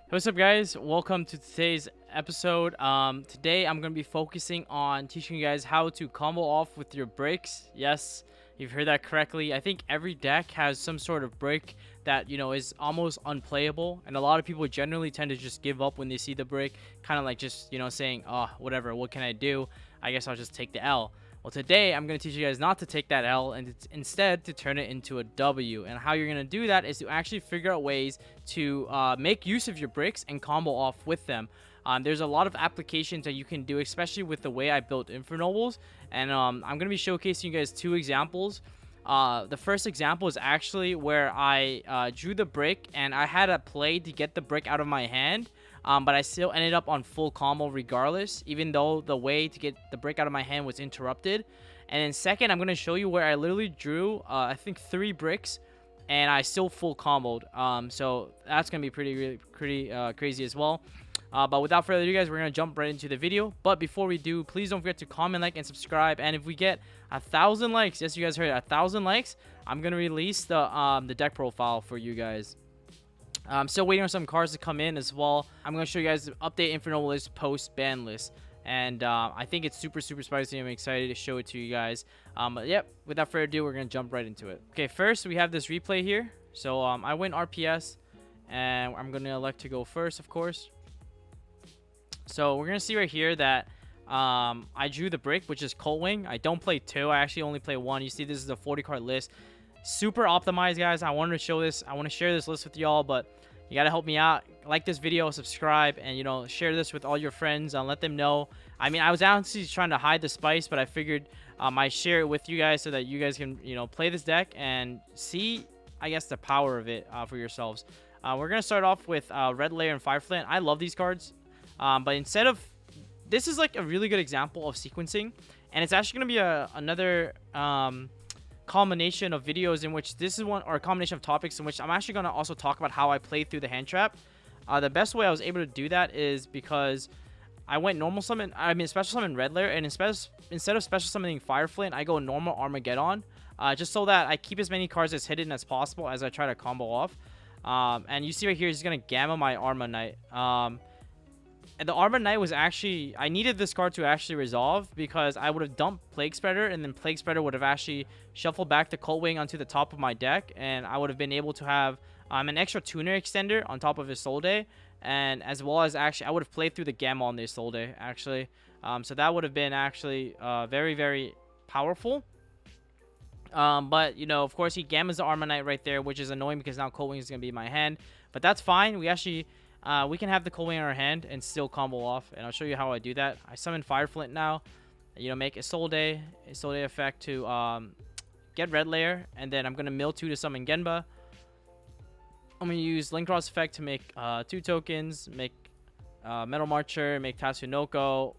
Hey, what's up, guys? Welcome to today's episode. Today I'm going to be focusing on teaching you guys how to combo off with your breaks. Yes, you've heard that correctly. I think every deck has some sort of break that, is almost unplayable, and a lot of people generally tend to just give up when they see the break, kind of like just, saying, oh, whatever, what can I do? I guess I'll just take the L. Well, today I'm going to teach you guys not to take that L and instead to turn it into a W. And how you're going to do that is to actually figure out ways to make use of your bricks and combo off with them. There's a lot of applications that you can do, especially with the way I built Infernobles. And I'm going to be showcasing you guys two examples. The first example is actually where I drew the brick and I had a play to get the brick out of my hand. But I still ended up on full combo regardless, even though the way to get the brick out of my hand was interrupted. And then second, I'm going to show you where I literally drew, I think 3 bricks, and I still full comboed. So that's going to be pretty crazy as well. But without further ado, guys, we're going to jump right into the video. But before we do, please don't forget to comment, like, and subscribe. And if we get 1,000 likes, yes, you guys heard it, 1,000 likes, I'm going to release the deck profile for you guys. I'm still waiting on some cards to come in as well. I'm going to show you guys the update Infernoble list post ban list. And I think it's super spicy. I'm excited to show it to you guys. But yep, without further ado, we're going to jump right into it. Okay, first we have this replay here. So I went RPS, and I'm going to elect to go first, of course. So we're going to see right here that I drew the brick, which is Colt Wing. I don't play 2. I actually only play 1. You see, this is a 40 card list. Super optimized, guys. I wanted to show this. I want to share this list with y'all, but you gotta help me out. Like this video, subscribe, and share this with all your friends and let them know. I mean, I was honestly trying to hide the spice, but I figured I share it with you guys so that you guys can play this deck and see, I guess, the power of it for yourselves. We're gonna start off with Red Layer and Fire Flint. I love these cards, but instead of this is like a really good example of sequencing, and it's actually gonna be another combination of videos in which this is one, or a combination of topics in which I'm actually going to also talk about how I played through the hand trap. The best way I was able to do that is because I went normal summon, special summon Red Layer, and instead of special summoning Fire Flint, I go normal Armageddon, just so that I keep as many cards as hidden as possible as I try to combo off. And you see right here, he's going to Gamma my Arma Knight. And the Armor Knight was actually, I needed this card to actually resolve because I would have dumped Plague Spreader, and then Plague Spreader would have actually shuffled back the Colt Wing onto the top of my deck, and I would have been able to have an extra tuner extender on top of his Soul Day, and as well as actually I would have played through the Gamma on this Soul Day actually. So that would have been actually very powerful. But of course, he Gammas the Armor Knight right there, which is annoying because now Colt Wing is going to be in my hand, but that's fine. We actually we can have the Colt Wing in our hand and still combo off, and I'll show you how I do that. I summon Fire Flint now, make a Soul Day effect to get Red Layer, and then I'm gonna mill 2 to summon Genba. I'm gonna use Link Cross effect to make 2 tokens, make Metal Marcher, make Tatsunoko,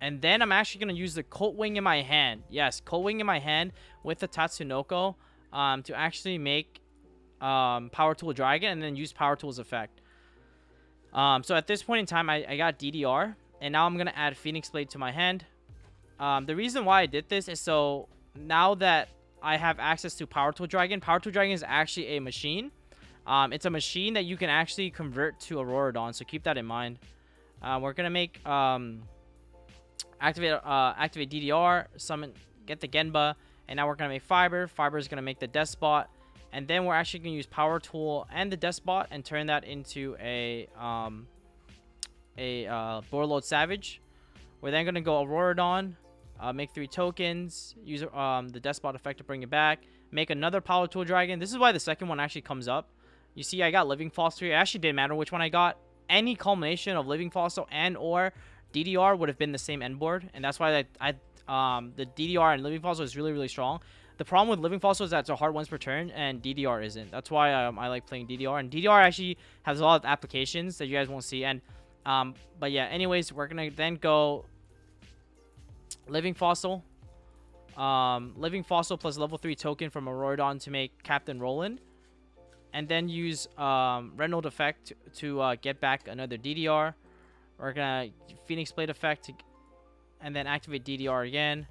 and then I'm actually gonna use the Colt Wing in my hand. Yes, Colt Wing in my hand with the Tatsunoko to actually make Power Tool Dragon, and then use Power Tool's effect. So at this point in time, I got DDR, and now I'm going to add Phoenix Blade to my hand. The reason why I did this is so now that I have access to Power Tool Dragon is actually a machine. It's a machine that you can actually convert to Auroradon, so keep that in mind. We're going to make activate DDR, summon, get the Genba, and now we're going to make Fiber. Fiber is going to make the Despot. And then we're actually going to use Power Tool and the Despot and turn that into a Borload Savage. We're then going to go Auroradon, make 3 tokens, use the Despot effect to bring it back, make another Power Tool Dragon. This is why the second one actually comes up. You see, I got Living Fossil here. It actually didn't matter which one I got. Any culmination of Living Fossil and or DDR would have been the same end board, and that's why the DDR and Living Fossil is really strong. The problem with Living Fossil is that it's a hard once per turn, and DDR isn't. That's why I like playing DDR. And DDR actually has a lot of applications that you guys won't see. And but yeah, anyways, we're gonna then go Living Fossil. Living Fossil plus level 3 token from Auroradon to make Captain Roland. And then use Reynold effect to get back another DDR. We're gonna Phoenix Blade effect and then activate DDR again.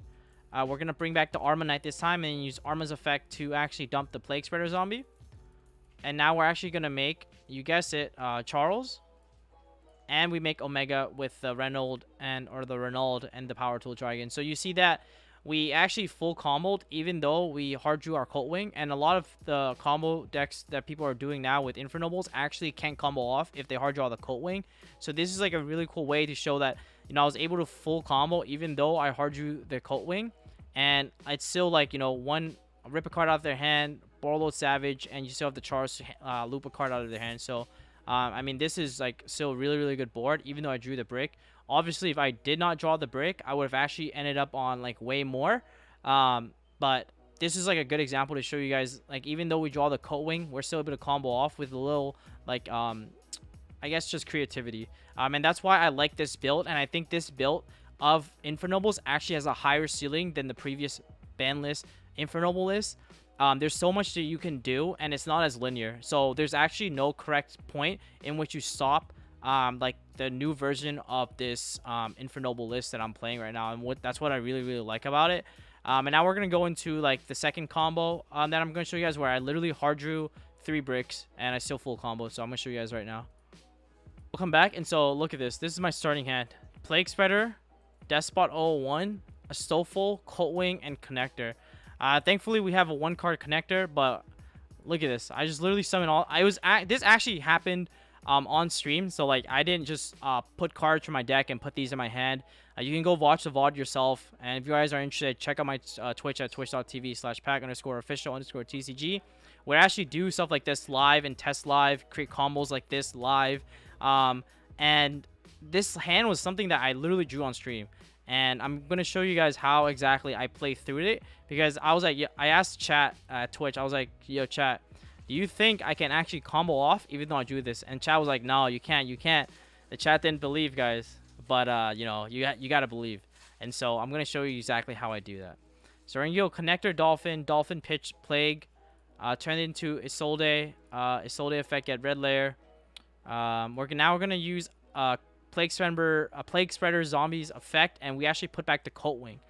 We're going to bring back the Arma Knight this time and use Arma's effect to actually dump the Plague Spreader zombie. And now we're actually going to make, you guessed it, Charles. and we make Omega with the Renault or the Renault and the Power Tool Dragon. So you see that we actually full comboed even though we hard drew our Cult Wing, and a lot of the combo decks that people are doing now with Infernobles actually can't combo off if they hard draw the Cult Wing. So this is like a really cool way to show that, you know, I was able to full combo even though I hard drew the Cult Wing, and it's still like, you know, one rip a card out of their hand, Borload Savage, and you still have the Charge loop a card out of their hand. So I mean, this is like still a really good board even though I drew the brick. Obviously, if I did not draw the brick, I would have actually ended up on like way more. But this is like a good example to show you guys, like, even though we draw the Cult Wing, we're still able to combo off with a little like I guess just creativity. And that's why I like this build, and I think this build of Infernobles actually has a higher ceiling than the previous Banlist Infernoble list. There's so much that you can do, and it's not as linear. So there's actually no correct point in which you stop like the new version of this Infernoble list that I'm playing right now, and that's what I really like about it. And now we're gonna go into like the second combo that I'm gonna show you guys, where I literally hard drew 3 bricks and I still full combo. So I'm gonna show you guys right now. We'll come back, and so look at this. This is my starting hand: Plague Spreader, Despot 001, a Stoful, Cult Wing, and Connector. Thankfully we have a 1-card connector, but look at this. I just literally summoned all. This actually happened on stream, so like I didn't just put cards from my deck and put these in my hand. You can go watch the VOD yourself, and if you guys are interested, check out my Twitch at twitch.tv/pack_official_TCG, where I actually do stuff like this live and test live, create combos like this live. And this hand was something that I literally drew on stream, and I'm gonna show you guys how exactly I play through it, because I was like, yeah, I asked chat at Twitch, I was like, yo chat, do you think I can actually combo off even though I drew this? And chat was like, no, you can't. The chat didn't believe, guys, but you know, you gotta believe. And so I'm gonna show you exactly how I do that. So Yugioh, Connector, Dolphin Pitch, Plague, turn it into Isolde, Isolde effect, get red layer. We're gonna use Plague Spreader Zombies effect, and we actually put back the Cult Wing.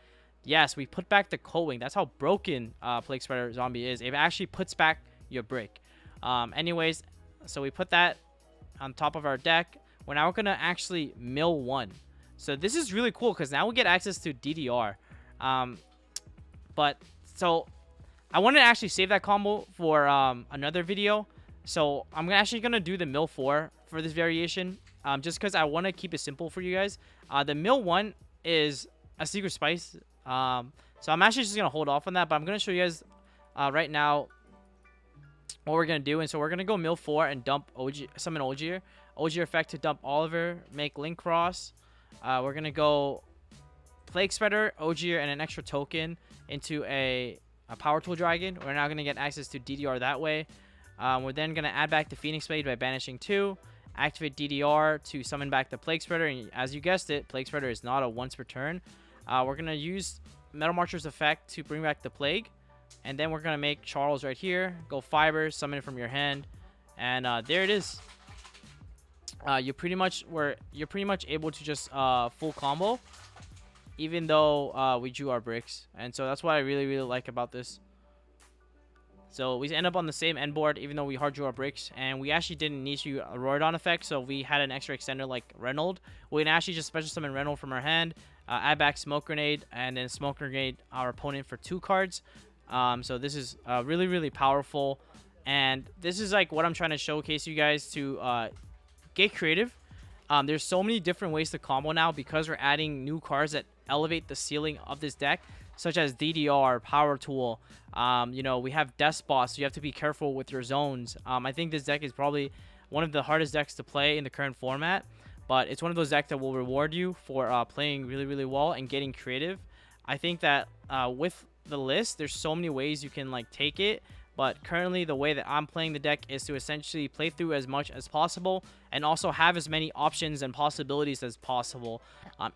Yes, we put back the Cult Wing. That's how broken Plague Spreader Zombie is. It actually puts back your brick. Anyways, so we put that on top of our deck. We're now gonna actually mill 1. So this is really cool because now we get access to DDR. But so I wanted to actually save that combo for another video. So I'm actually gonna do the mill 4 for this variation, just because I want to keep it simple for you guys. The mill 1 is a secret spice. So I'm actually just gonna hold off on that, but I'm gonna show you guys right now what we're gonna do. And so we're gonna go mill 4 and dump summon Ogier effect to dump Oliver, make Link Cross. We're gonna go Plague Spreader, Ogier, and an extra token into a Power Tool Dragon. We're now gonna get access to DDR that way. We're then gonna add back the Phoenix Blade by banishing 2, activate DDR to summon back the Plague Spreader, and as you guessed it, Plague Spreader is not a once per turn. We're gonna use Metal Marcher's effect to bring back the Plague, and then we're gonna make Charles right here, go Fiber, summon it from your hand, and there it is. You're pretty much able to just full combo, even though we drew our bricks, and so that's what I really like about this. So we end up on the same end board, even though we hard drew our bricks, and we actually didn't need to a Rorodon effect, so we had an extra extender like Renault. We can actually just special summon Renault from our hand, add back Smoke Grenade, and then Smoke Grenade our opponent for 2 cards. So this is really powerful, and this is like what I'm trying to showcase you guys to get creative. There's so many different ways to combo now because we're adding new cards that elevate the ceiling of this deck, such as DDR, Power Tool. You know, we have Despot, so you have to be careful with your zones. I think this deck is probably one of the hardest decks to play in the current format, but it's one of those decks that will reward you for playing really well and getting creative. I think that with the list, there's so many ways you can like take it, but currently the way that I'm playing the deck is to essentially play through as much as possible and also have as many options and possibilities as possible.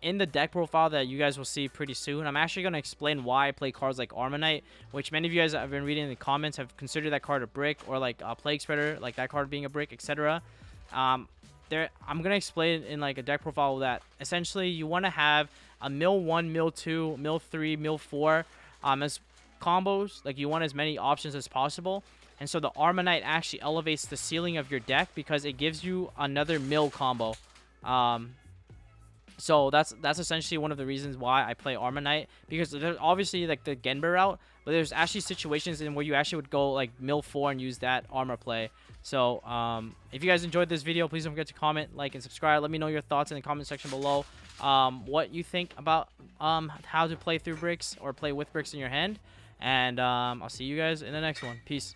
In the deck profile that you guys will see pretty soon, I'm actually going to explain why I play cards like Armonite, which many of you guys have been reading in the comments have considered that card a brick, or like a Plague Spreader, like that card being a brick, etc. I'm going to explain in like a deck profile that essentially you want to have a mill 1, mill 2, mill 3, mill 4 as combos. Like you want as many options as possible, and so the Armonite actually elevates the ceiling of your deck because it gives you another mill combo. So that's essentially one of the reasons why I play Armor Knight, because there's obviously like the Genber route, but there's actually situations in where you actually would go like mill 4 and use that armor play. So if you guys enjoyed this video, please don't forget to comment, like, and subscribe. Let me know your thoughts in the comment section below. What you think about how to play through bricks or play with bricks in your hand, and I'll see you guys in the next one. Peace.